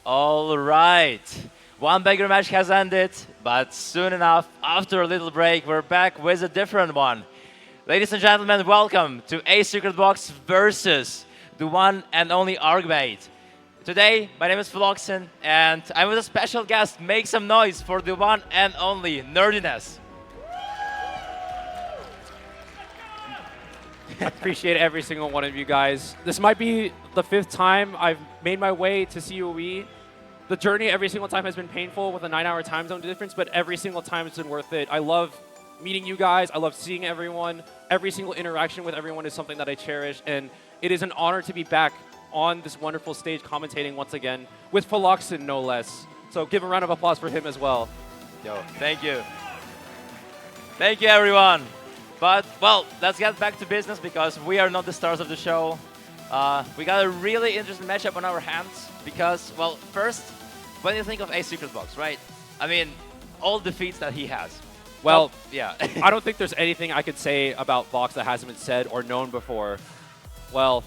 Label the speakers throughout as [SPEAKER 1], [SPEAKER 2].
[SPEAKER 1] All right. One beggar match has ended, but soon enough, after a little break, we're back with a different one. Ladies and gentlemen, welcome to ASecretBox versus the one and only argweid. Today, my name is Philoxen, and I'm with a special guest. Make some noise for the one and only Nerdiness.
[SPEAKER 2] I appreciate every single one of you guys. This might be the 5th time I've made my way to COE. The journey every single time has been painful with a 9-hour time zone difference, but every single time it's been worth it. I love meeting you guys. I love seeing everyone. Every single interaction with everyone is something that I cherish, and it is an honor to be back on this wonderful stage commentating once again with Philoxen, no less. So give a round of applause for him as well.
[SPEAKER 1] Yo, thank you. Thank you, everyone. But, well, let's get back to business because we are not the stars of the show. We got a really interesting matchup on our hands because, well, first, when you think of ASecretBox, right? I mean, all the feats that he has.
[SPEAKER 2] Well,
[SPEAKER 1] yeah.
[SPEAKER 2] I don't think there's anything I could say about Box that hasn't been said or known before. Well,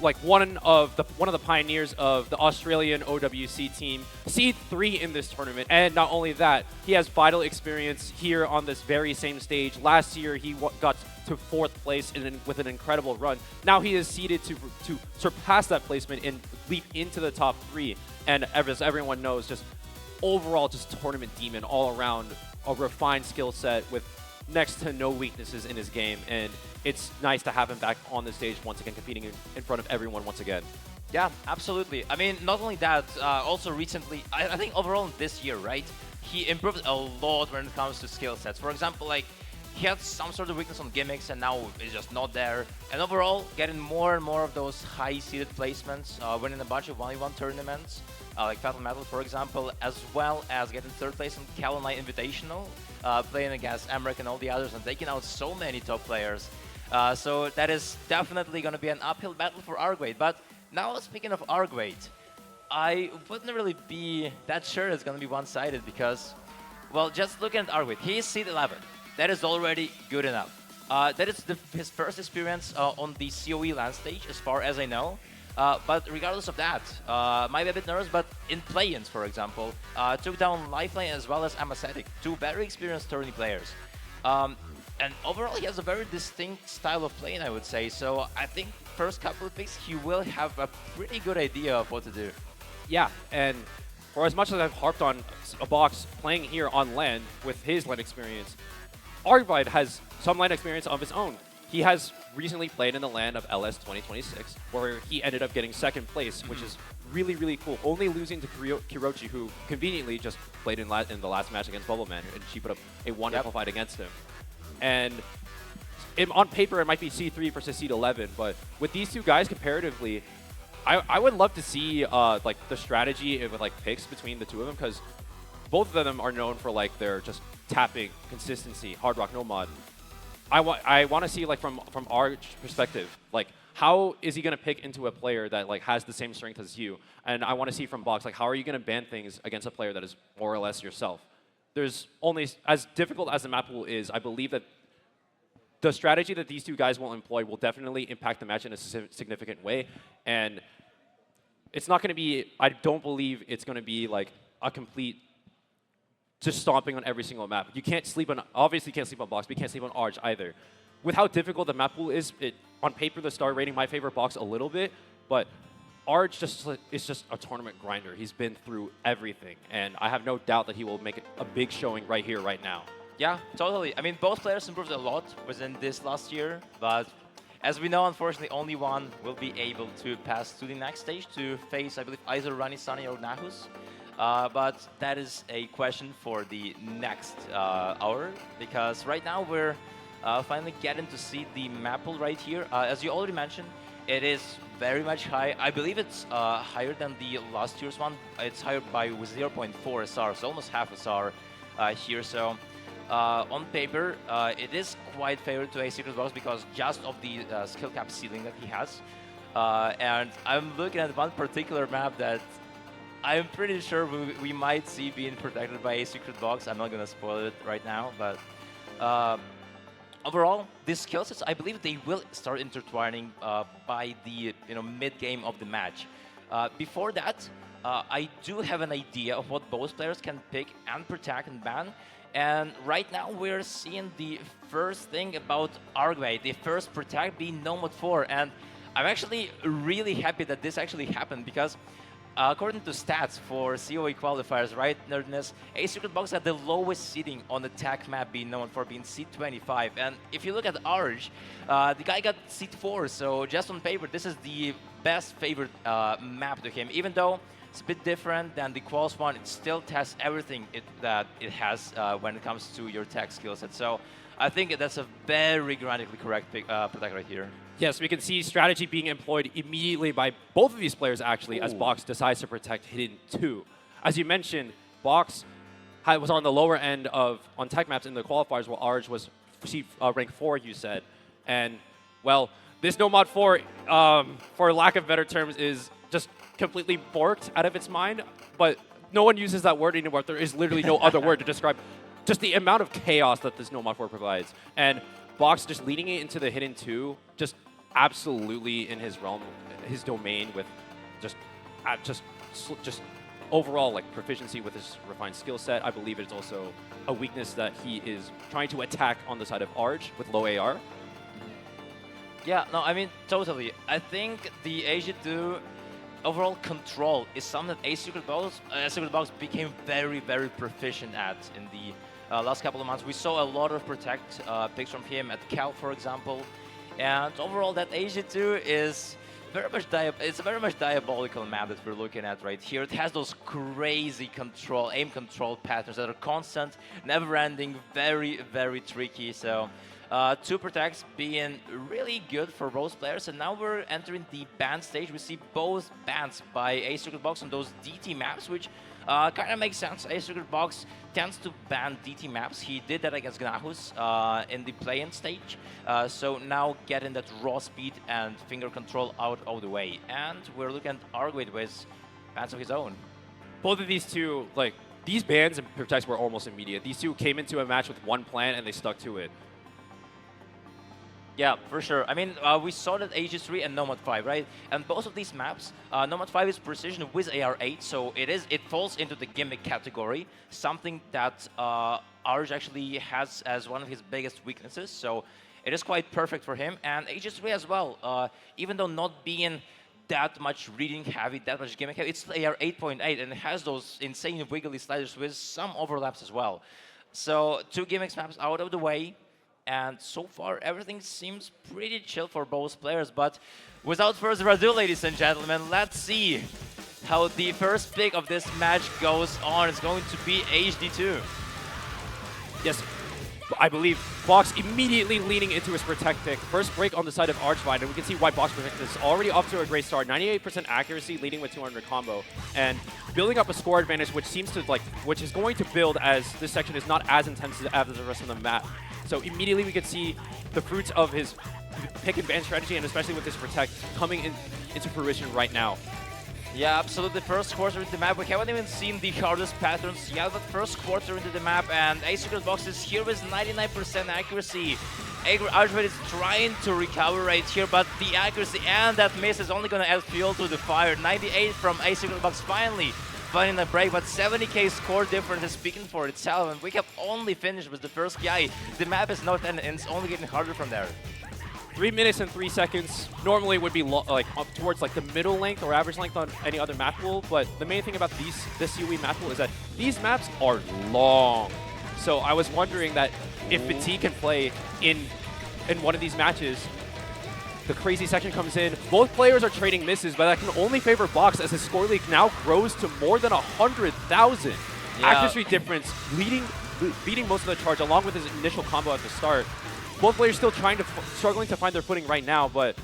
[SPEAKER 2] like one of the pioneers of the Australian OWC team, seed 3 in this tournament, and not only that, he has vital experience here on this very same stage. Last year, he got to 4th place with an incredible run. Now he is seeded to surpass that placement and leap into the top 3. And as everyone knows, just overall, just tournament demon all around, a refined skill set with next to no weaknesses in his game, and it's nice to have him back on the stage once again, competing in front of everyone once again.
[SPEAKER 1] Yeah, absolutely. I mean, not only that, also recently, I think overall this year, right, he improved a lot when it comes to skill sets. For example, like, he had some sort of weakness on gimmicks, and now it's just not there. And overall, getting more and more of those high-seeded placements, winning a bunch of 1v1 tournaments, like Fatal Metal, for example, as well as getting 3rd place in Cal Night Invitational, playing against Emmerich and all the others, and taking out so many top players. So that is definitely going to be an uphill battle for argweid. But now, speaking of argweid, I wouldn't really be that sure it's going to be one-sided because, well, just looking at argweid, he is seed 11. That is already good enough. That is his first experience on the COE land stage, as far as I know. But regardless of that, might be a bit nervous, but in play-ins, for example, took down Lifeline as well as Amacetic, 2 very experienced tourney players. And overall, he has a very distinct style of playing, I would say. So I think first couple of picks, he will have a pretty good idea of what to do.
[SPEAKER 2] Yeah, and for as much as I've harped on a Box playing here on land with his land experience, argweid has some land experience of his own. He has recently played in the land of LS 2026, where he ended up getting 2nd place, which is really, really cool. Only losing to Kirochi, who conveniently just played in the last match against Bubble Man, and she put up a wonderful fight against him. And on paper, it might be C3 versus Seed 11, but with these two guys comparatively, I would love to see like the strategy with like picks between the two of them, because both of them are known for like their just tapping consistency, hard rock no mod. I want to see, like, from our perspective, like, how is he going to pick into a player that like has the same strength as you? And I want to see from Box, like, how are you going to ban things against a player that is more or less yourself? There's only, as difficult as the map pool is, I believe that the strategy that these two guys will employ will definitely impact the match in a significant way. And it's not going to be, I don't believe it's going to be like a complete just stomping on every single map. You can't sleep on, obviously you can't sleep on Box, but you can't sleep on Arg either. With how difficult the map pool is, on paper the star rating my favorite Box a little bit, but Arg is just a tournament grinder. He's been through everything, and I have no doubt that he will make a big showing right here, right now.
[SPEAKER 1] Yeah, totally. I mean, both players improved a lot within this last year, but as we know, unfortunately, only one will be able to pass to the next stage to face, I believe, either Rani Sunny or Nahus. But that is a question for the next hour, because right now we're finally getting to see the map pool right here. As you already mentioned, it is very much high. I believe it's higher than the last year's one. It's higher by 0.4 SR, so almost half SR here. So on paper, it is quite favored to ASecretBox because just of the skill cap ceiling that he has. And I'm looking at one particular map that I'm pretty sure we might see being protected by ASecretBox. I'm not going to spoil it right now, but overall, these skill sets, I believe they will start intertwining by the mid game of the match. Before that, I do have an idea of what both players can pick and protect and ban. And right now we're seeing the first thing about argweid, the first protect being no mod 4. And I'm actually really happy that this actually happened because according to stats for COE qualifiers, right, Nerdness, ASecretBox had the lowest seeding on the tech map being known for being seed 25. And if you look at Arj, the guy got seed 4, so just on paper, this is the best favorite map to him. Even though it's a bit different than the Quals one, it still tests everything that it has when it comes to your tech skill set. So I think that's a very grammatically correct protect right here.
[SPEAKER 2] Yes, we can see strategy being employed immediately by both of these players, actually, as Box decides to protect Hidden 2. As you mentioned, Box was on the lower end on tech maps in the qualifiers, while Arj was rank 4, you said. And, well, this no mod 4, for lack of better terms, is just completely borked out of its mind. But no one uses that word anymore. There is literally no other word to describe just the amount of chaos that this no mod 4 provides. And Box just leading it into the Hidden 2, just absolutely in his realm, his domain, with just overall like proficiency with his refined skill set. I believe it's also a weakness that he is trying to attack on the side of Arj with low AR.
[SPEAKER 1] Yeah, no, I mean, totally. I think the AG2 overall control is something that ASecretBox became very, very proficient at in the last couple of months. We saw a lot of protect picks from him at Cal, for example. And overall, that AG2 is very much it's a very much diabolical map that we're looking at right here. It has those crazy aim control patterns that are constant, never-ending, very, very tricky. So 2 protects being really good for both players. And now we're entering the ban stage. We see both bans by ASecretBox on those DT maps, which kind of makes sense. ASecretBox tends to ban DT maps. He did that against Gnahus in the play-in stage. So now getting that raw speed and finger control out of the way. And we're looking at argweid with bans of his own.
[SPEAKER 2] Both of these two, like, these bans and protects were almost immediate. These two came into a match with one plan and they stuck to it.
[SPEAKER 1] Yeah, for sure. I mean, we saw that AG3 and Nomad 5, right? And both of these maps, Nomad 5 is precision with AR8, so it falls into the gimmick category, something that Arj actually has as one of his biggest weaknesses. So it is quite perfect for him. And AG3 as well, even though not being that much reading heavy, that much gimmick heavy, it's AR 8.8 and it has those insane wiggly sliders with some overlaps as well. So 2 gimmicks maps out of the way. And so far, everything seems pretty chill for both players. But without further ado, ladies and gentlemen, let's see how the first pick of this match goes on. It's going to be HD2.
[SPEAKER 2] Yes, I believe Box immediately leaning into his protect pick. First break on the side of argweid, and we can see why Box protect is already off to a great start. 98% accuracy, leading with 200 combo, and building up a score advantage, which is going to build as this section is not as intense as the rest of the map. So immediately we could see the fruits of his pick and ban strategy, and especially with this protect coming into fruition right now.
[SPEAKER 1] Yeah, absolutely. First quarter into the map. We haven't even seen the hardest patterns yet, but first quarter into the map, and ASecretBox is here with 99% accuracy. argweid is trying to recover right here, but the accuracy and that miss is only going to add fuel to the fire. 98 from ASecretBox finally finding a break, but 70k score difference is speaking for itself, and we have only finished with the first guy. The map is not ending, and it's only getting harder from there.
[SPEAKER 2] 3 minutes and 3 seconds normally would be up towards like the middle length or average length on any other map pool, but the main thing about this COE map pool is that these maps are long. So I was wondering that if Fatigue can play in one of these matches. The crazy section comes in. Both players are trading misses, but that can only favor Box as his score lead now grows to more than 100,000. Yeah. Accuracy difference beating most of the charge along with his initial combo at the start. Both players still struggling to find their footing right now, but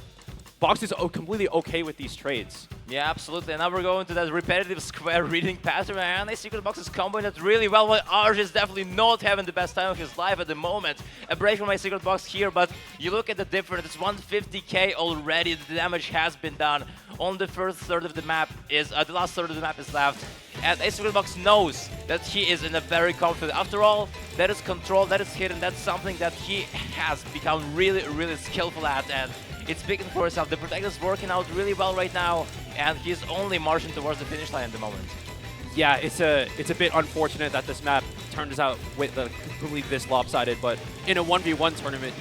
[SPEAKER 2] Box is completely okay with these trades.
[SPEAKER 1] Yeah, absolutely. And now we're going to that repetitive square reading pattern, and ASecretBox is comboing that really well, while Arj is definitely not having the best time of his life at the moment. A break from ASecretBox here, but you look at the difference, it's 150k already, the damage has been done. On the first third of the map is, the last third of the map is left. And ASecretBox knows that he is in a very confident. After all, that is control, that is hidden, that's something that he has become really, really skillful at, and it's speaking for itself. The protect is working out really well right now. and he's only marching towards the finish line at the moment.
[SPEAKER 2] Yeah, it's a bit unfortunate that this map turns out with completely this lopsided, but in a 1v1 tournament,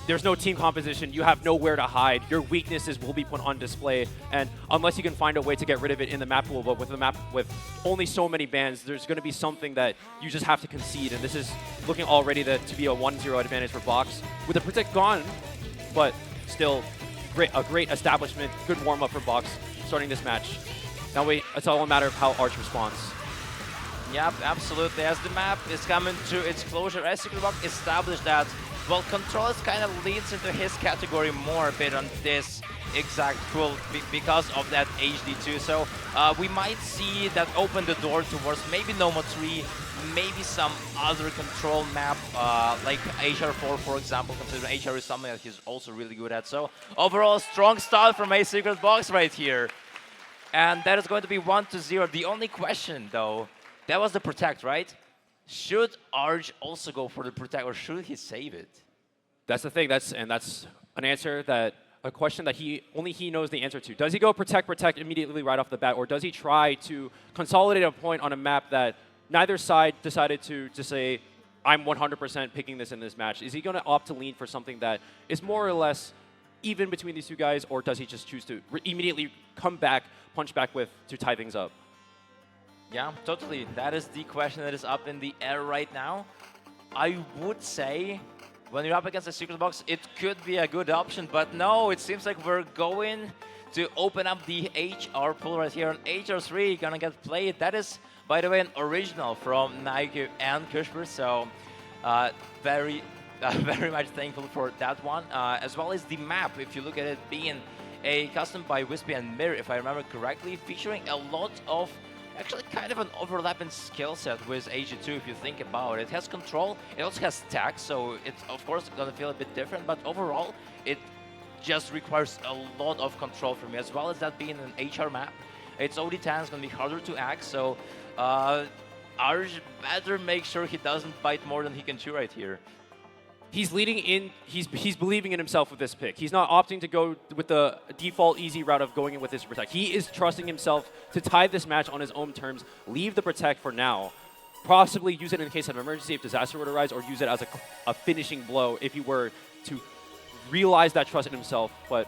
[SPEAKER 2] there's no team composition, you have nowhere to hide, your weaknesses will be put on display, and unless you can find a way to get rid of it in the map pool, but with the map with only so many bans, there's going to be something that you just have to concede, and this is looking already to be a 1-0 advantage for Box, with the Protect gone, but still a great establishment, good warm-up for Box starting this match. Now it's all a matter of how Arch responds.
[SPEAKER 1] Yep, absolutely. As the map is coming to its closure, ASecretBox established that, well, Controllers kind of leads into his category more a bit on this exact pool because of that HD2. So we might see that open the door towards maybe Noma 3, maybe some other control map like HR4, for example, considering HR is something that he's also really good at. So overall, a strong start from ASecretBox right here. And that is going to be 1-0. The only question, though, that was the Protect, right? Should Arj also go for the Protect, or should he save it?
[SPEAKER 2] That's the thing. That's a question that only he knows the answer to. Does he go Protect immediately right off the bat, or does he try to consolidate a point on a map that neither side decided to say, I'm 100% picking this in this match? Is he going to opt to lean for something that is more or less even between these two guys, or does he just choose to immediately come back, punch back to tie things up?
[SPEAKER 1] Yeah, totally. That is the question that is up in the air right now. I would say when you're up against ASecretBox, it could be a good option, but no, it seems like we're going to open up the HR pool right here, and HR3 gonna get played. That is, by the way, an original from Nike and Kushper, so very much thankful for that one, as well as the map, if you look at it being a custom by Wispy and Mir, if I remember correctly, featuring a lot of actually kind of an overlapping skill set with AG2 if you think about it. It has control, it also has tax, so it's of course gonna feel a bit different, but overall it just requires a lot of control from me, as well as that being an HR map. Its OD10 is gonna be harder to act, so Arj better make sure he doesn't bite more than he can chew right here.
[SPEAKER 2] He's leading in, he's believing in himself with this pick. He's not opting to go with the default easy route of going in with his Protect. He is trusting himself to tie this match on his own terms, leave the Protect for now, possibly use it in case of emergency if disaster were to arise, or use it as a finishing blow if he were to realize that trust in himself. But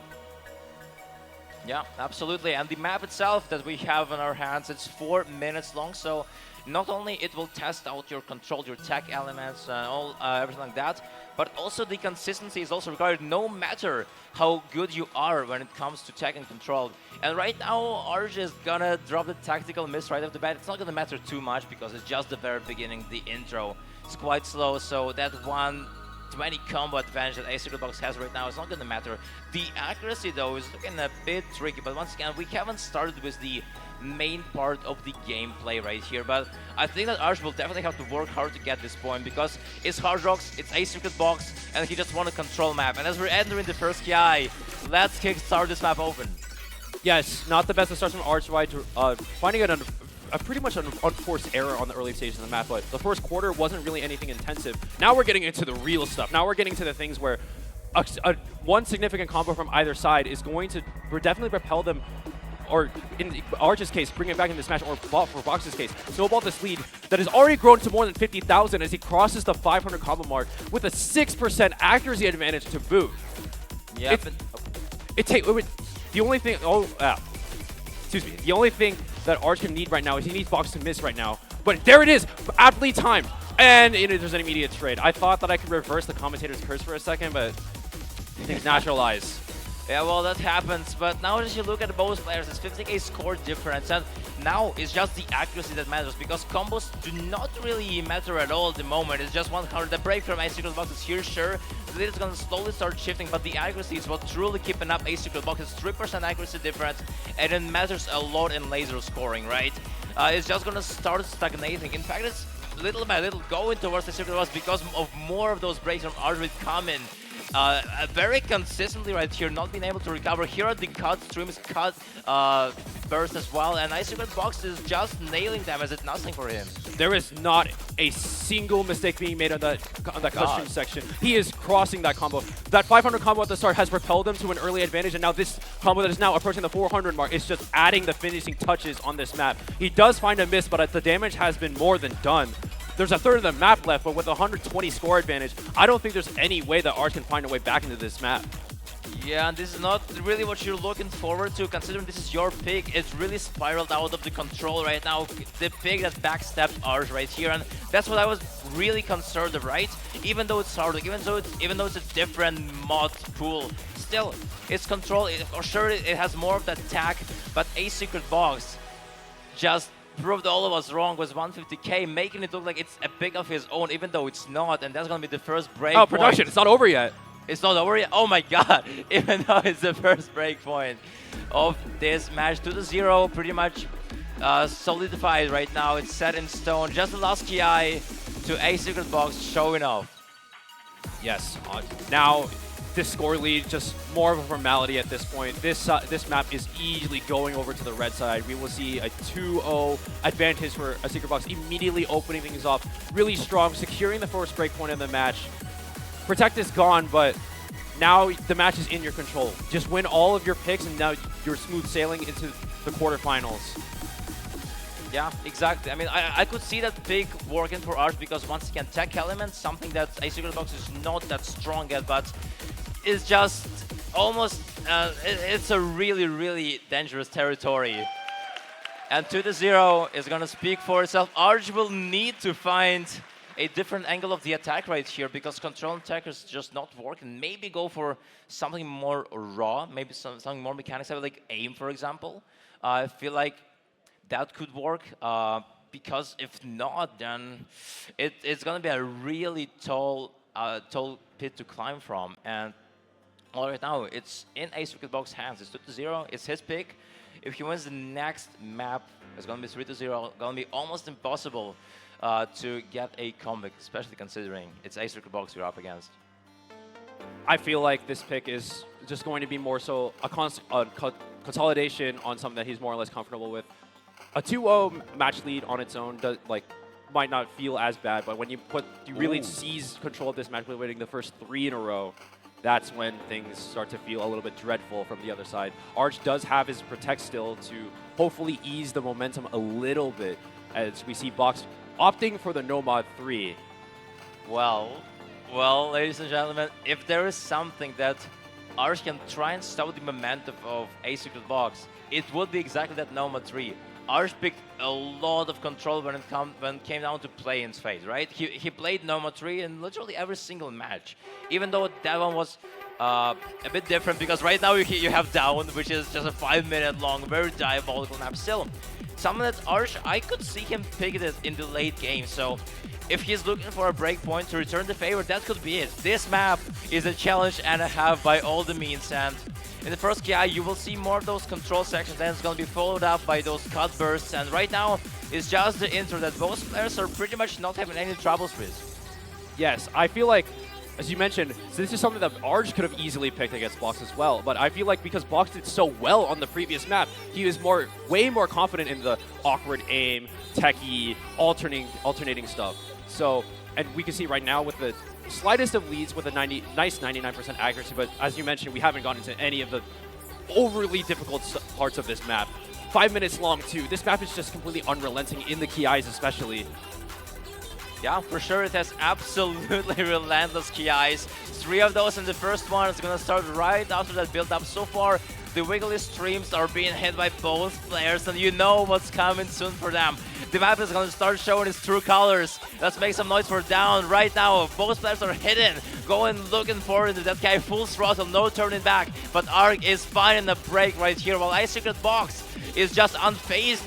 [SPEAKER 1] yeah, absolutely. And the map itself that we have in our hands, it's 4 minutes long, so not only it will test out your control, your tech elements, and everything like that, but also the consistency is also required no matter how good you are when it comes to tech and control. And right now, Arj is gonna drop the tactical miss right off the bat. It's not gonna matter too much because it's just the very beginning, the intro. It's quite slow, so that 120 combo advantage that ASecretBox has right now is not gonna matter. The accuracy, though, is looking a bit tricky, but once again, we haven't started with the main part of the gameplay right here, but I think that Arj will definitely have to work hard to get this point because it's Hard Rocks, it's ASecretBox, and he just won a control map. And as we're entering the first KI, let's kickstart this map open.
[SPEAKER 2] yes, not the best of starts from argweid, finding a pretty much an unforced error on the early stages of the map, but the first quarter wasn't really anything intensive. Now we're getting into the real stuff. Now we're getting to the things where one significant combo from either side is going to definitely propel them, or in Arch's case, bring it back in this match, or for Box's case, snowball this lead that has already grown to more than 50,000 as he crosses the 500 combo mark with a 6% accuracy advantage to boot.
[SPEAKER 1] Yeah.
[SPEAKER 2] The only thing, the only thing that Arch can need right now is he needs Box to miss right now. But there it is, aptly timed, and there's an immediate trade. I thought that I could reverse the commentator's curse for a second, but things naturalize.
[SPEAKER 1] Yeah, well, that happens, but now as you look at both players, it's 50k score difference, and now it's just the accuracy that matters, because combos do not really matter at all at the moment. It's just 100. The break from ASecretBox is here, sure. The lead is going to slowly start shifting, but the accuracy is what truly keeping up ASecretBox's 3% accuracy difference, and it matters a lot in laser scoring, right? It's just going to start stagnating. In fact, it's little by little going towards ASecretBox because of more of those breaks from argweid coming. Very consistently right here, not being able to recover. Here are the cut streams, cut burst as well, and ASecretBox is just nailing them as it's nothing for him.
[SPEAKER 2] There is not a single mistake being made on that clutch section. He is crossing that combo. That 500 combo at the start has propelled him to an early advantage, and now this combo that is now approaching the 400 mark is just adding the finishing touches on this map. He does find a miss, but the damage has been more than done. There's a third of the map left, but with a 120 score advantage, I don't think there's any way that Arch can find a way back into this map.
[SPEAKER 1] Yeah, and this is not really what you're looking forward to, considering this is your pick. It's really spiraled out of the control right now. The pick that backstepped Arch right here, and that's what I was really concerned of, right? Even though it's hard, even though it's a different mod pool, still, it's control. For sure, it has more of that attack, but ASecretBox just proved all of us wrong with 150k, making it look like it's a pick of his own, even though it's not, and that's gonna be the first break.
[SPEAKER 2] Oh, production! It's not over yet.
[SPEAKER 1] It's not over yet? Oh my god! Even though it's the first break point of this match, 2-0, pretty much solidified right now. It's set in stone. Just the last KI to ASecretBox showing off.
[SPEAKER 2] Yes. Now, this score lead, just more of a formality at this point. This map is easily going over to the red side. We will see a 2-0 advantage for ASecretBox, immediately opening things up. Really strong, securing the first break point in the match. Protect is gone, but now the match is in your control. Just win all of your picks, and now you're smooth sailing into the quarterfinals.
[SPEAKER 1] Yeah, exactly. I mean, I could see that pick working for Arch because once again, tech elements, something that ASecretBox is not that strong at, but it's just almost, it's a really, really dangerous territory. And 2-0 is going to speak for itself. Arch will need to find a different angle of the attack right here because control attack is just not working. Maybe go for something more raw, maybe something more mechanics, like aim, for example. I feel like that could work because if not, then it's going to be a really tall pit to climb from. And right now, it's in ASecretBox's hands. It's 2-0. It's his pick. If he wins the next map, it's going to be 3-0. Going to be almost impossible to get a comeback, especially considering it's ASecretBox you're up against.
[SPEAKER 2] I feel like this pick is just going to be more so a consolidation on something that he's more or less comfortable with. A 2-0 match lead on its own might not feel as bad, but when you really seize control of this match, winning the first 3 in a row, that's when things start to feel a little bit dreadful from the other side. Arch does have his protect still to hopefully ease the momentum a little bit as we see Box opting for the no mod 3.
[SPEAKER 1] Well, ladies and gentlemen, if there is something that Arch can try and stop the momentum of ASecretBox, it would be exactly that no mod 3. Arch picked a lot of control when it came down to play-ins phase, right? He played Noma 3 in literally every single match, even though that one was a bit different because right now you have Down, which is just a 5-minute long, very diabolical map. Still, something that Arch, I could see him pick it in the late game, so if he's looking for a breakpoint to return the favor, that could be it. This map is a challenge and a half by all the means, and in the first KI, you will see more of those control sections, then it's going to be followed up by those cut bursts, and right now, it's just the intro that both players are pretty much not having any troubles with.
[SPEAKER 2] Yes, I feel like, as you mentioned, so this is something that Arch could have easily picked against Box as well, but I feel like because Box did so well on the previous map, he was way more confident in the awkward aim, techie, alternating stuff. So, and we can see right now with the slightest of leads with a nice 99% accuracy, but as you mentioned, we haven't gotten into any of the overly difficult parts of this map. 5 minutes long too. This map is just completely unrelenting in the KIs especially.
[SPEAKER 1] Yeah, for sure it has absolutely relentless KIs. 3 of those in the first one. It's gonna start right after that build up. So far, the wiggly streams are being hit by both players, and you know what's coming soon for them. The map is gonna start showing its true colors. Let's make some noise for Down right now. Both players are hidden, looking forward to that guy full throttle, no turning back. But Arg is finding a break right here, while ASecretBox is just unfazed.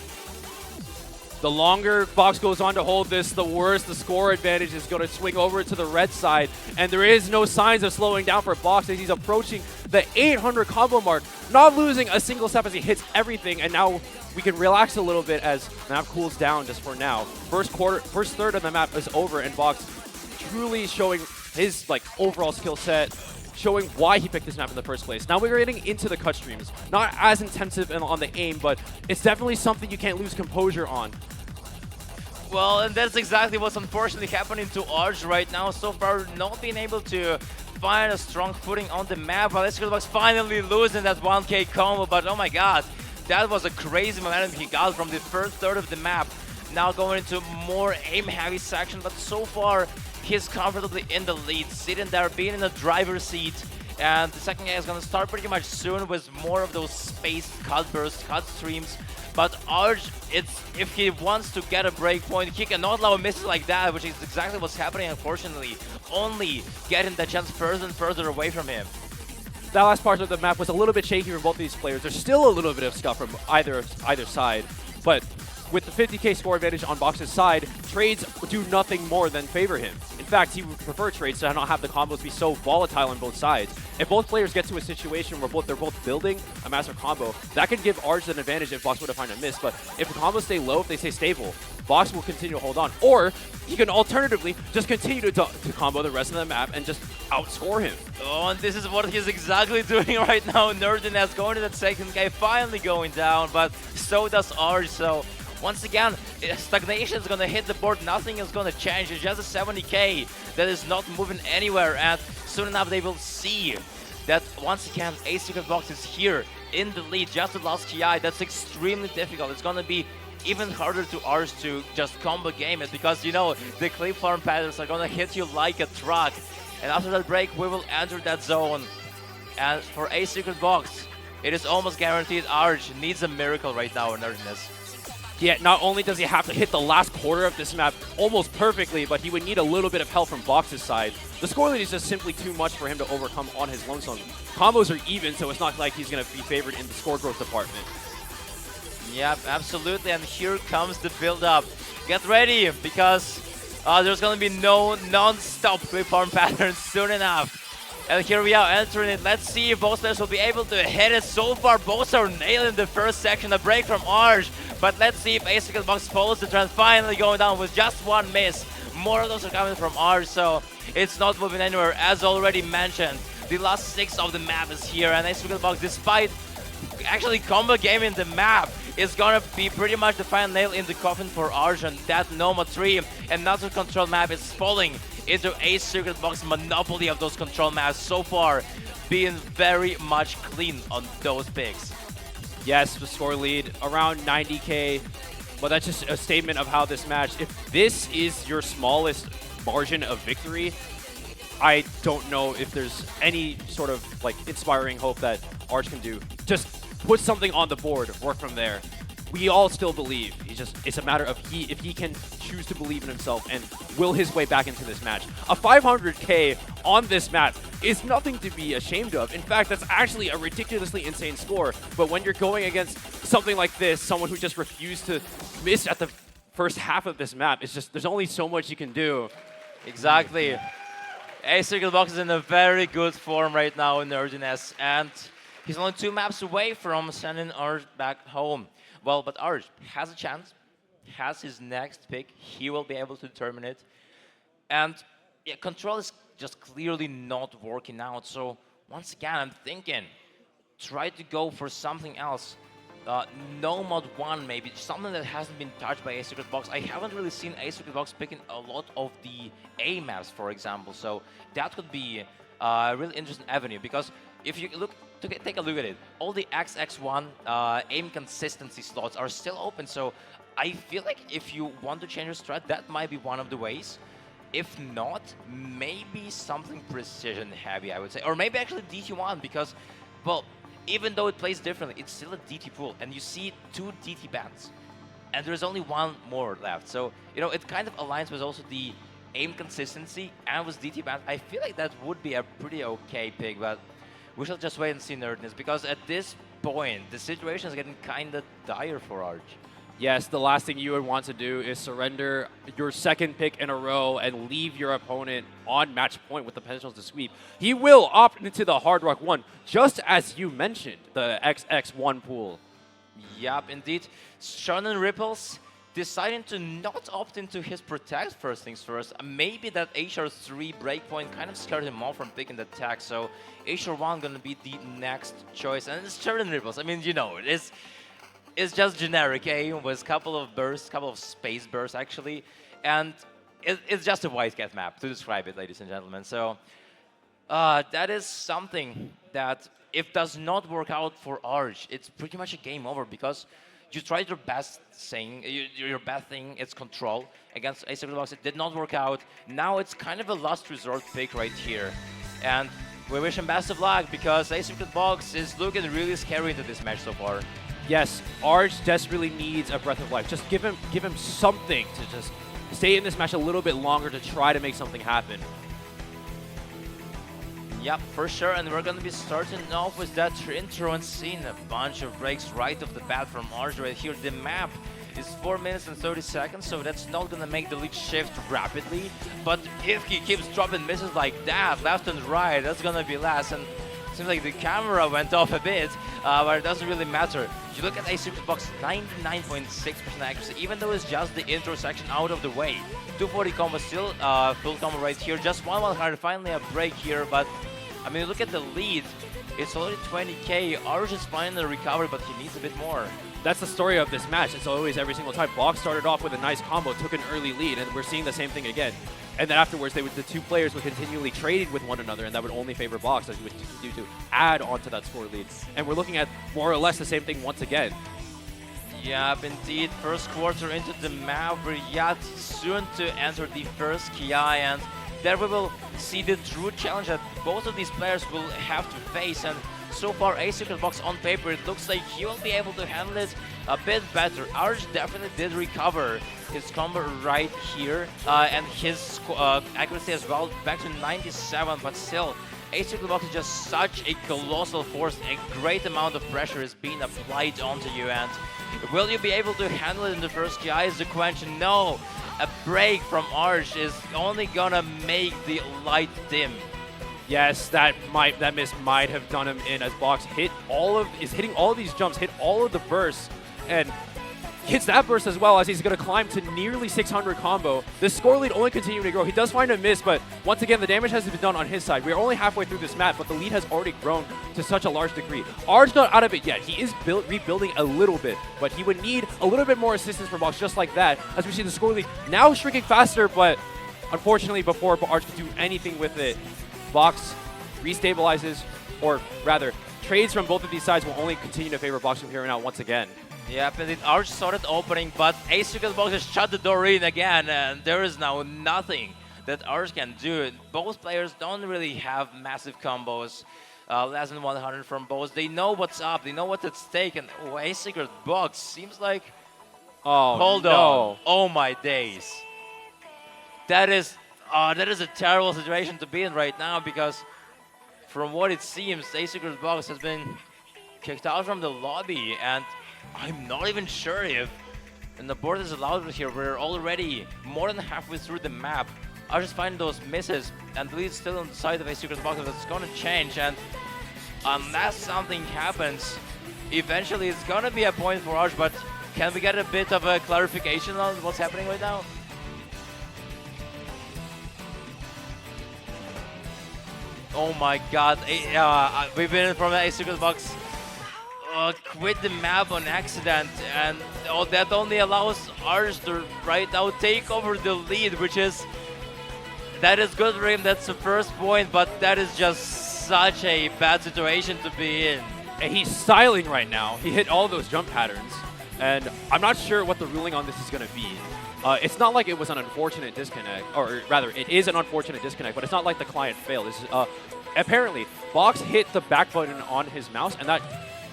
[SPEAKER 2] The longer Box goes on to hold this, the worse the score advantage is going to swing over to the red side. And there is no signs of slowing down for Box as he's approaching the 800 combo mark, not losing a single step as he hits everything. And now we can relax a little bit as the map cools down just for now. First third of the map is over, and Box truly showing his overall skill set, showing why he picked this map in the first place. Now we're getting into the cut streams. Not as intensive on the aim, but it's definitely something you can't lose composure on.
[SPEAKER 1] Well, and that's exactly what's unfortunately happening to Arj right now. So far, not being able to find a strong footing on the map. But ASecretBox finally losing that 1K combo. But oh my god, that was a crazy momentum he got from the first third of the map. Now going into more aim-heavy section, but so far he's comfortably in the lead, sitting there, being in the driver's seat. And the second guy is going to start pretty much soon with more of those spaced cut bursts, cut streams. But Arj, if he wants to get a break point, he cannot allow misses like that, which is exactly what's happening, unfortunately. Only getting the chance further and further away from him.
[SPEAKER 2] That last part of the map was a little bit shaky for both these players. There's still a little bit of scuff from either side, but with the 50k score advantage on Box's side, trades do nothing more than favor him. In fact, he would prefer trades to not have the combos be so volatile on both sides. If both players get to a situation where they're both building a master combo, that could give Arj an advantage if Box were to find a miss. But if the combos stay low, if they stay stable, Box will continue to hold on. Or he can alternatively just continue to combo the rest of the map and just outscore him.
[SPEAKER 1] Oh, and this is what he's exactly doing right now. Nerdiness going to that second guy, finally going down, but so does Arj. So once again, stagnation is going to hit the board. Nothing is going to change. It's just a 70k that is not moving anywhere. And soon enough, they will see that once again, ASecretBox is here in the lead. Just the last KI. That's extremely difficult. It's going to be even harder to Arj to just combo game it because, you know, the clip farm patterns are going to hit you like a truck. And after that break, we will enter that zone. And for ASecretBox, it is almost guaranteed Arj needs a miracle right now in Nerdiness.
[SPEAKER 2] Yeah, not only does he have to hit the last quarter of this map almost perfectly, but he would need a little bit of help from Box's side. The score lead is just simply too much for him to overcome on his lonesome. Combos are even, so it's not like he's going to be favored in the score growth department.
[SPEAKER 1] Yep, absolutely, and here comes the build-up. Get ready, because there's going to be no non-stop clip farm patterns soon enough. And here we are entering it. Let's see if both players will be able to hit it. So far, both are nailing the first section. A break from Arj. But let's see if ASecretBox follows the trend, finally going down with just one miss. More of those are coming from Arj, so it's not moving anywhere. As already mentioned, the last 6 of the map is here. And ASecretBox, despite actually combo gaming the map, is gonna be pretty much the final nail in the coffin for Arj. And that Noma 3 and not control map is falling into ASecretBox monopoly of those control maps so far, being very much clean on those picks.
[SPEAKER 2] Yes, the score lead around 90k, but that's just a statement of how this match, if this is your smallest margin of victory, I don't know if there's any sort of like inspiring hope that Arj can do. Just put something on the board, work from there. We all still believe. It's a matter of if he can choose to believe in himself and will his way back into this match. A 500k on this map is nothing to be ashamed of. In fact, that's actually a ridiculously insane score. But when you're going against something like this, someone who just refused to miss at the first half of this map, it's just, there's only so much you can do.
[SPEAKER 1] Exactly. ASecretBox is in a very good form right now in Nerdiness, and he's only 2 maps away from sending Arj back home. Well, but Arj has a chance, has his next pick. He will be able to determine it. And yeah, control is just clearly not working out. So once again, I'm thinking, try to go for something else. No mod 1 maybe, something that hasn't been touched by ASecretBox. I haven't really seen ASecretBox picking a lot of the A maps, for example. So that could be a really interesting avenue, because if you take a look at it, all the XX1 aim consistency slots are still open. So I feel like if you want to change your strat, that might be one of the ways. If not, maybe something precision heavy, I would say. Or maybe actually DT1, because, well, even though it plays differently, it's still a DT pool. And you see 2 DT bans. And there's only 1 more left. So, you know, it kind of aligns with also the aim consistency and with DT bans. I feel like that would be a pretty okay pick, but we shall just wait and see, Nerdness, because at this point, the situation is getting kind of dire for Arj.
[SPEAKER 2] Yes, the last thing you would want to do is surrender your second pick in a row and leave your opponent on match point with the potential to sweep. He will opt into the Hard Rock 1, just as you mentioned, the XX1 pool.
[SPEAKER 1] Yep, indeed. Shonen Ripples deciding to not opt into his Protect first things first. Maybe that HR3 breakpoint kind of scared him off from picking the tag, so HR1 gonna be the next choice. And it's Shonen Ripples. I mean, you know, It's just generic aim with a couple of bursts, couple of space bursts actually, and it's just a white cat map to describe it, ladies and gentlemen. So that is something that if does not work out for Arch, it's pretty much a game over because you tried your best thing, your best thing, it's control against ASecretBox. It did not work out. Now it's kind of a last resort pick right here, and we wish him best of luck because ASecretBox is looking really scary into this match so far.
[SPEAKER 2] Yes, Arch desperately needs a breath of life. Just give him something to just stay in this match a little bit longer to try to make something happen.
[SPEAKER 1] Yep, for sure, and we're going to be starting off with that intro and seeing a bunch of breaks right off the bat from Arch right here. The map is 4 minutes and 30 seconds, so that's not going to make the lead shift rapidly. But if he keeps dropping misses like that, left and right, that's going to be last. And it seems like the camera went off a bit, but it doesn't really matter. You look at ASecretBox, 99.6% accuracy, even though it's just the intro section out of the way. 240 combo still, full combo right here, just 1-100, finally a break here, but I mean, look at the lead. It's already 20k. Arch is finally recovered, but he needs a bit more.
[SPEAKER 2] That's the story of this match. It's always every single time. Box started off with a nice combo, took an early lead, and we're seeing the same thing again. And then afterwards, the two players would continually trade with one another, and that would only favor Box as we would continue to add onto that score lead. And we're looking at more or less the same thing once again.
[SPEAKER 1] Yep, indeed. First quarter into the map. We're yet soon to enter the first KI, and there we will see the true challenge that both of these players will have to face. And so far, ASecretBox on paper, it looks like he will be able to handle it a bit better. Arch definitely did recover his combo right here, and his accuracy as well, back to 97, but still, ASecretBox is just such a colossal force. A great amount of pressure is being applied onto you, and will you be able to handle it in the first KI is the question. No, a break from Arch is only gonna make the light dim.
[SPEAKER 2] Yes, that miss might have done him in as Box is hitting all of these jumps, hit all of the bursts, and hits that burst as well as he's going to climb to nearly 600 combo. The score lead only continuing to grow. He does find a miss, but once again, the damage has been done on his side. We are only halfway through this map, but the lead has already grown to such a large degree. Arch not out of it yet. He is rebuilding a little bit, but he would need a little bit more assistance from Box just like that, as we see the score lead now shrinking faster, but unfortunately before Arch could do anything with it, Box restabilizes, or rather, trades from both of these sides will only continue to favor Box from here on out once again.
[SPEAKER 1] Yep, indeed, Arch started opening, but ASecretBox has shut the door in again, and there is now nothing that Arch can do. Both players don't really have massive combos, less than 100 from both. They know what's up, they know what's at stake, and ASecretBox seems like...
[SPEAKER 2] Oh,
[SPEAKER 1] hold
[SPEAKER 2] no.
[SPEAKER 1] on. Oh my days. That is a terrible situation to be in right now, because from what it seems, ASecretBox has been kicked out from the lobby, and I'm not even sure if the board is allowed here. We're already more than halfway through the map. I'll just find those misses, and the lead's still on the side of ASecretBox. That's going to change, and unless something happens, eventually it's going to be a point for Arch, but can we get a bit of a clarification on what's happening right now? Oh my god, we've been from ASecretBox quit the map on accident, and that only allows Arch to right now take over the lead, that is good for him. That's the first point, but that is just such a bad situation to be in.
[SPEAKER 2] And he's styling right now. He hit all those jump patterns, and I'm not sure what the ruling on this is going to be. It's not like it was an unfortunate disconnect, or rather, it is an unfortunate disconnect, but it's not like the client failed. Apparently, Box hit the back button on his mouse, and that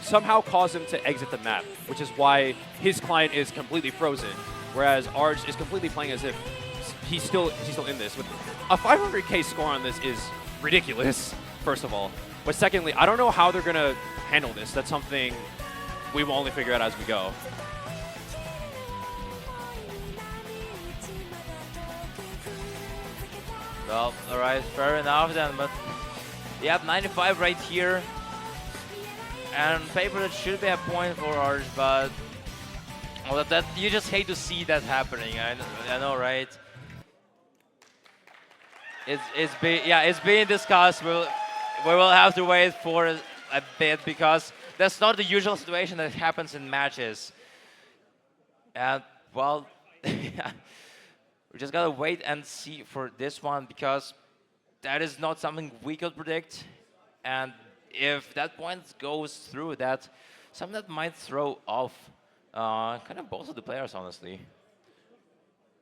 [SPEAKER 2] somehow caused him to exit the map, which is why his client is completely frozen, whereas Arch is completely playing as if he's still in this. With a 500k score on this is ridiculous, first of all. But secondly, I don't know how they're going to handle this. That's something we will only figure out as we go.
[SPEAKER 1] Well, alright, fair enough then, but you have 95 right here. And on paper, that should be a point for Arch, but well, that you just hate to see that happening. I know, right? It's being discussed. We will have to wait for a bit because that's not the usual situation that happens in matches. And, well, we just gotta wait and see for this one because that is not something we could predict. And if that point goes through, that's something that might throw off kind of both of the players, honestly.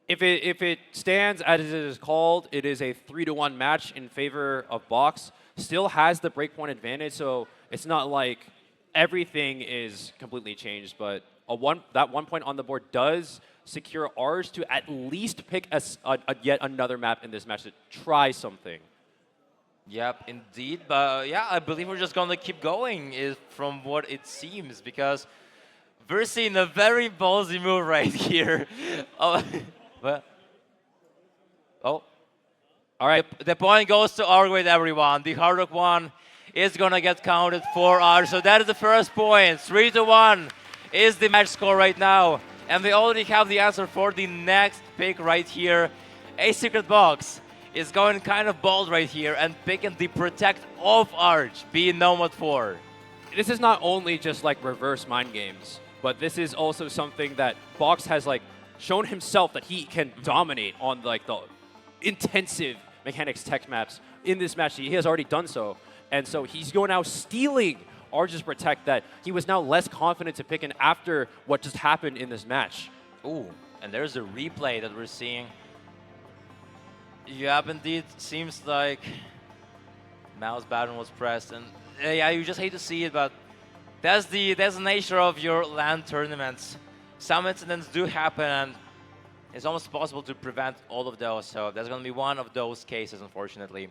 [SPEAKER 2] If it stands as it is called, it is a 3-1 match in favor of Box. Still has the breakpoint advantage, so it's not like everything is completely changed. But that 1 point on the board does secure ours to at least pick yet another map in this match to try something.
[SPEAKER 1] Yep, indeed. But yeah, I believe we're just gonna keep going, from what it seems, because we're seeing a very ballsy move right here. Oh. But, all right. The point goes to argweid, everyone. The hard rock one is gonna get counted for Arj. So that is the first point. 3-1 is the match score right now, and we already have the answer for the next pick right here. ASecretBox is going kind of bold right here and picking the protect of Arj, being Nomad 4.
[SPEAKER 2] This is not only just like reverse mind games, but this is also something that Box has like shown himself that he can dominate on like the intensive mechanics tech maps in this match. He has already done so, and so he's going now stealing Arj's protect that he was now less confident to pick in after what just happened in this match.
[SPEAKER 1] Ooh, and there's a replay that we're seeing. Yep, indeed, seems like mouse button was pressed, and yeah, you just hate to see it, but that's the nature of your LAN tournaments. Some incidents do happen, and it's almost possible to prevent all of those. So there's going to be one of those cases, unfortunately.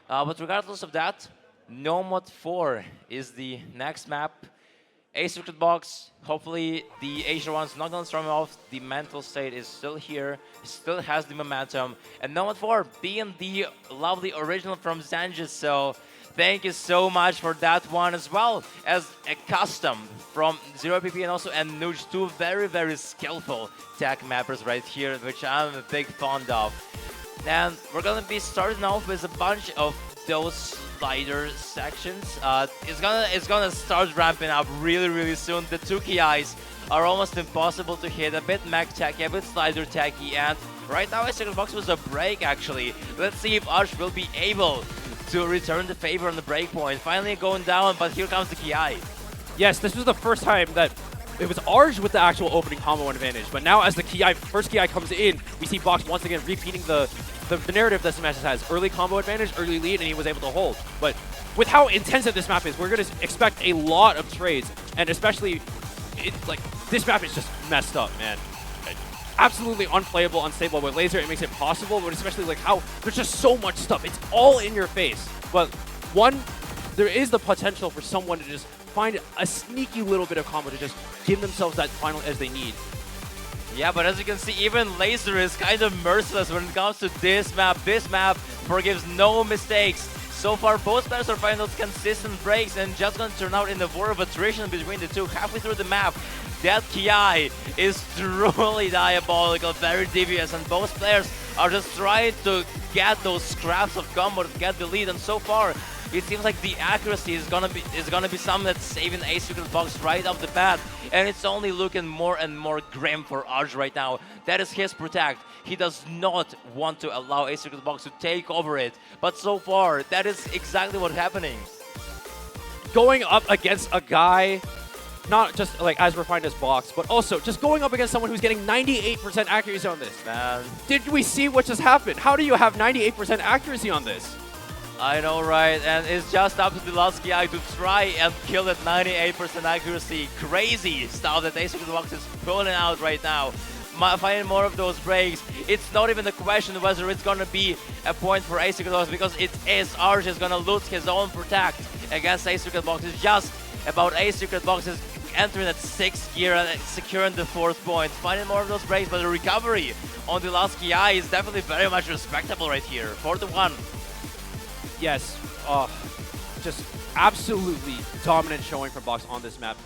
[SPEAKER 1] But regardless of that, Nomad 4 is the next map. ASecretBox, hopefully the Asia one's not going to storm off. The mental state is still here, still has the momentum. And Nomad 4 being the lovely original from Zenjis, so thank you so much for that one, as well as a custom from 0PP and also Nuge, two very, very skillful tech mappers right here, which I'm a big fond of. And we're going to be starting off with a bunch of those slider sections. It's gonna start ramping up really, really soon. The two KIs are almost impossible to hit, a bit mech techy, a bit slider techy, and right now ASecretBox was a break actually. Let's see if Arj will be able to return the favor on the breakpoint. Finally going down, but here comes the KI.
[SPEAKER 2] Yes, this was the first time that it was Arj with the actual opening combo advantage, but now as the first KI comes in, we see Box once again repeating the narrative that Smash has. Early combo advantage, early lead, and he was able to hold. But with how intensive this map is, we're going to expect a lot of trades, and especially, this map is just messed up, man. Absolutely unplayable, unstable. With laser, it makes it possible, but especially like how there's just so much stuff. It's all in your face. But one, there is the potential for someone to just find a sneaky little bit of combo to just give themselves that final edge they need.
[SPEAKER 1] Yeah, but as you can see, even laser is kind of merciless when it comes to this map. This map forgives no mistakes. So far, both players are finding those consistent breaks and just going to turn out in a war of attrition between the two. Halfway through the map, that KI is truly diabolical, very devious, and both players are just trying to get those scraps of combo to get the lead. And so far, it seems like the accuracy is gonna be something that's saving ASecretBox right off the bat, and it's only looking more and more grim for Arj right now. That is his protect. He does not want to allow ASecretBox to take over it, but so far, that is exactly what's happening.
[SPEAKER 2] Going up against a guy, not just like as refined as Box, but also just going up against someone who's getting 98% accuracy on this. Man, did we see what just happened? How do you have 98% accuracy on this?
[SPEAKER 1] I know, right? And it's just up to the last KI to try and kill that 98% accuracy. Crazy stuff that ASecretBox is pulling out right now. Finding more of those breaks. It's not even a question whether it's gonna be a point for ASecretBox, because it is Arj is gonna lose his own protect against ASecretBox. It's just about ASecretBox is entering at 6th gear and securing the 4th point. Finding more of those breaks, but the recovery on the last KI is definitely very much respectable right here. 4-1.
[SPEAKER 2] Yes, just absolutely dominant showing from Box on this map.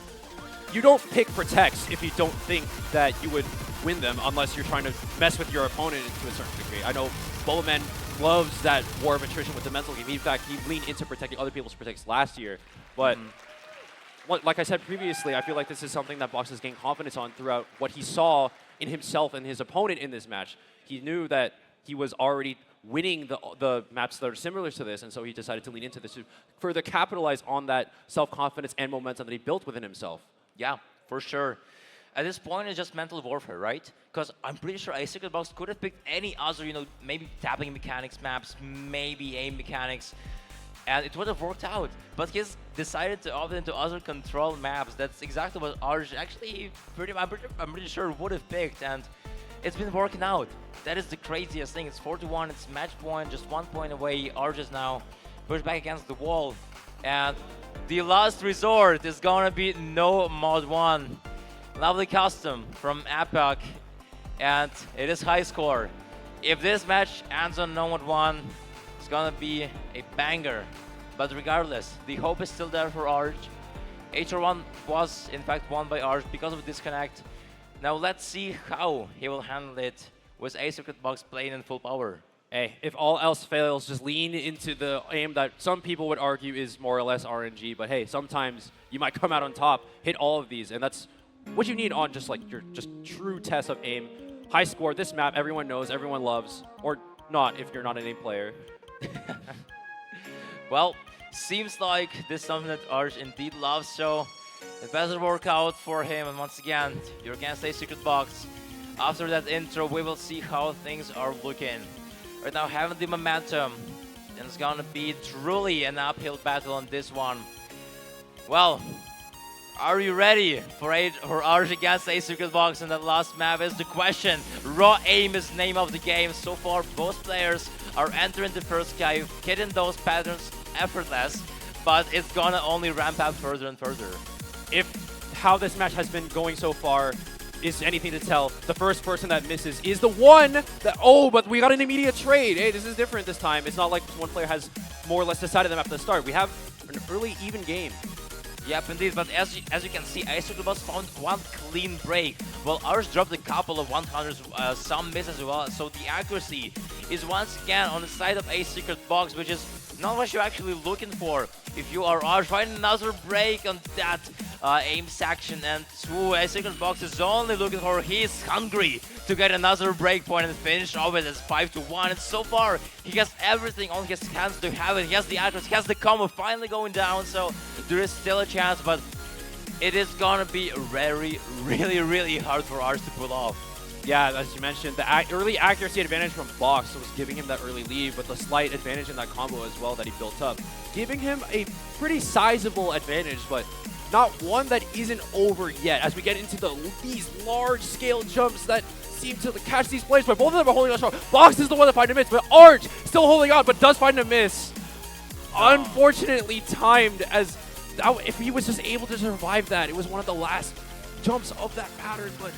[SPEAKER 2] You don't pick protects if you don't think that you would win them, unless you're trying to mess with your opponent to a certain degree. I know Boloman loves that war of attrition with the mental game. In fact, he leaned into protecting other people's protects last year. But like I said previously, I feel like this is something that Box has gained confidence on throughout what he saw in himself and his opponent in this match. He knew that he was already winning the maps that are similar to this, and so he decided to lean into this to further capitalize on that self-confidence and momentum that he built within himself.
[SPEAKER 1] Yeah, for sure. At this point, it's just mental warfare, right? Because I'm pretty sure ASecretBox could have picked any other, maybe tapping mechanics maps, maybe aim mechanics, and it would have worked out. But he's decided to opt into other control maps. That's exactly what Arj actually, I'm pretty sure would have picked, and it's been working out. That is the craziest thing. It's 4-1, it's match point, just 1 point away. Arj is now pushed back against the wall, and the last resort is gonna be no mod 1. Lovely custom from APAC, and it is high score. If this match ends on no mod 1, it's gonna be a banger. But regardless, the hope is still there for Arj. HR1 was in fact won by Arj because of a disconnect. Now let's see how he will handle it with ASecretBox playing in full power.
[SPEAKER 2] Hey, if all else fails, just lean into the aim that some people would argue is more or less RNG. But hey, sometimes you might come out on top, hit all of these, and that's what you need on just like your true test of aim. High score, this map everyone knows, everyone loves, or not if you're not an aim player.
[SPEAKER 1] Well, seems like this is something that Arj indeed loves, so it better work out for him. And once again, you're against ASecretBox. After that intro, we will see how things are looking. Right now, having the momentum, and it's gonna be truly an uphill battle on this one. Well, are you ready for Arj against ASecretBox in that last map is the question. Raw aim is name of the game. So far, both players are entering the first cave, hitting those patterns effortless, but it's gonna only ramp up further and further.
[SPEAKER 2] If how this match has been going so far is anything to tell, the first person that misses is the one that, oh, but we got an immediate trade. Hey, this is different this time. It's not like one player has more or less decided the map at the start. We have an early even game.
[SPEAKER 1] Yep, indeed, but as you can see, ASecretBox found one clean break, while Arj dropped a couple of 100s, some misses as well, so the accuracy is once again on the side of ASecretBox, which is not what you're actually looking for. If you are Arj, find another break on that aim section, and ASecretBox is only looking for, he's hungry to get another break point and finish off it as 5-1, and so far he has everything on his hands to have it. He has the accuracy, he has the combo finally going down, so there is still a chance, but it is gonna be really hard for Arj to pull off.
[SPEAKER 2] Yeah, as you mentioned, the early accuracy advantage from Box was giving him that early lead, but the slight advantage in that combo as well that he built up, giving him a pretty sizable advantage, but not one that isn't over yet as we get into these large-scale jumps that seem to catch these players, but both of them are holding on strong. Box is the one that finds a miss, but Arj still holding on, but does find a miss. Unfortunately timed, as if he was just able to survive that, it was one of the last jumps of that pattern, but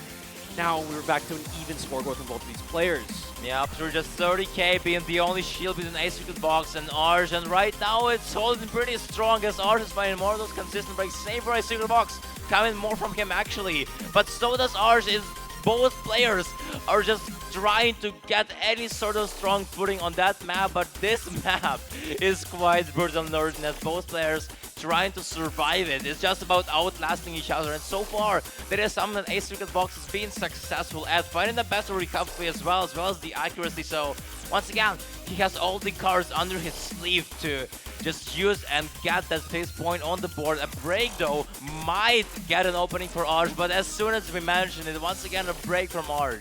[SPEAKER 2] now we're back to an even scoreboard from both of these players.
[SPEAKER 1] Yeah, after just 30k being the only shield between ASecretBox and Arj, and right now it's holding pretty strong as Arj is finding more of those consistent breaks. Same for ASecretBox, coming more from him actually, but so does Arj. Both players are just trying to get any sort of strong footing on that map, but this map is quite brutal and nerdy as both players trying to survive it. It's just about outlasting each other, and so far that is something that ASecretBox has been successful at, finding the better recovery as well as the accuracy. So once again, he has all the cards under his sleeve to just use and get that face point on the board. A break though might get an opening for Arj, but as soon as we mentioned it, once again a break from Arj.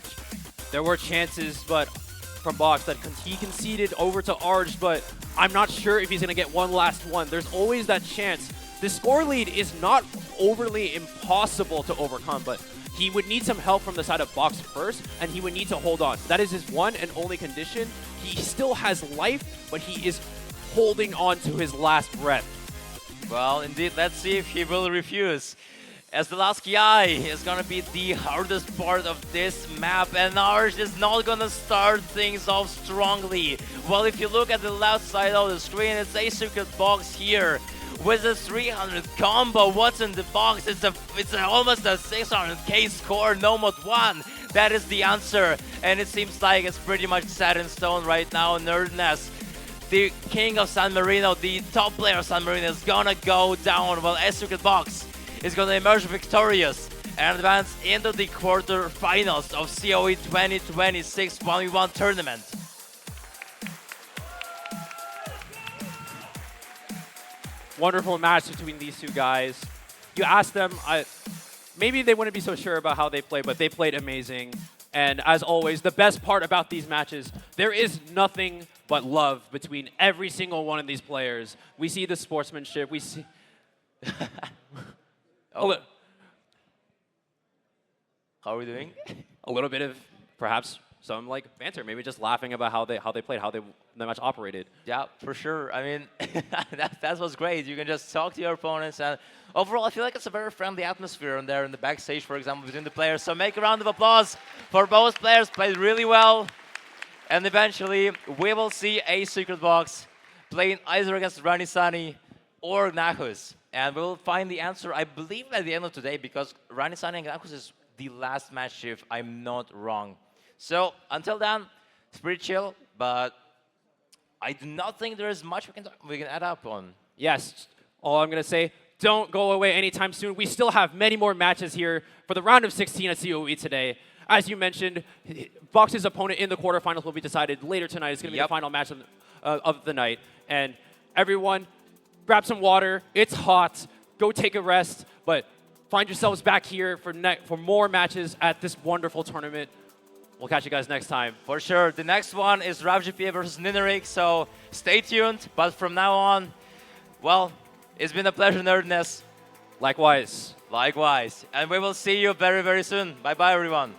[SPEAKER 2] There were chances, but from Box that he conceded over to Arj, but I'm not sure if he's going to get one last one. There's always that chance. The score lead is not overly impossible to overcome, but he would need some help from the side of Box first, and he would need to hold on. That is his one and only condition. He still has life, but he is holding on to his last breath.
[SPEAKER 1] Well, indeed, let's see if he will refuse. As the last KI is gonna be the hardest part of this map, and Arj is not gonna start things off strongly. Well, if you look at the left side of the screen, it's ASecretBox here with a 300 combo. What's in the box? It's almost a 600k score, no mod 1. That is the answer, and it seems like it's pretty much set in stone right now. Nerdness, the king of San Marino, the top player of San Marino, is gonna go down, while ASecretBox is gonna emerge victorious and advance into the quarterfinals of COE 2026 1v1 tournament.
[SPEAKER 2] Wonderful match between these two guys. You asked them, maybe they wouldn't be so sure about how they play, but they played amazing. And as always, the best part about these matches, there is nothing but love between every single one of these players. We see the sportsmanship. We see
[SPEAKER 1] Oh. How are we doing?
[SPEAKER 2] a little bit of perhaps some like banter, maybe just laughing about how they played, how the match operated.
[SPEAKER 1] Yeah, for sure. I mean, that was great. You can just talk to your opponents, and overall, I feel like it's a very friendly atmosphere in there in the backstage, for example, between the players. So make a round of applause for both players. Played really well, and eventually we will see ASecretBox playing either against Ranisani or Gnachus, and we will find the answer, I believe, at the end of today, because Ranisani and Gnachus is the last match if I'm not wrong. So until then, it's pretty chill, but I do not think there is much we can add up on.
[SPEAKER 2] Yes, all I'm going to say, don't go away anytime soon. We still have many more matches here for the round of 16 at COE today. As you mentioned, Box's opponent in the quarterfinals will be decided later tonight. It's going to be the final match of the night. And everyone, grab some water. It's hot. Go take a rest. But find yourselves back here for more matches at this wonderful tournament. We'll catch you guys next time.
[SPEAKER 1] For sure. The next one is RavGPA versus Ninarik, so stay tuned. But from now on, well, it's been a pleasure, Nerdness.
[SPEAKER 2] Likewise.
[SPEAKER 1] Likewise. And we will see you very, very soon. Bye-bye, everyone.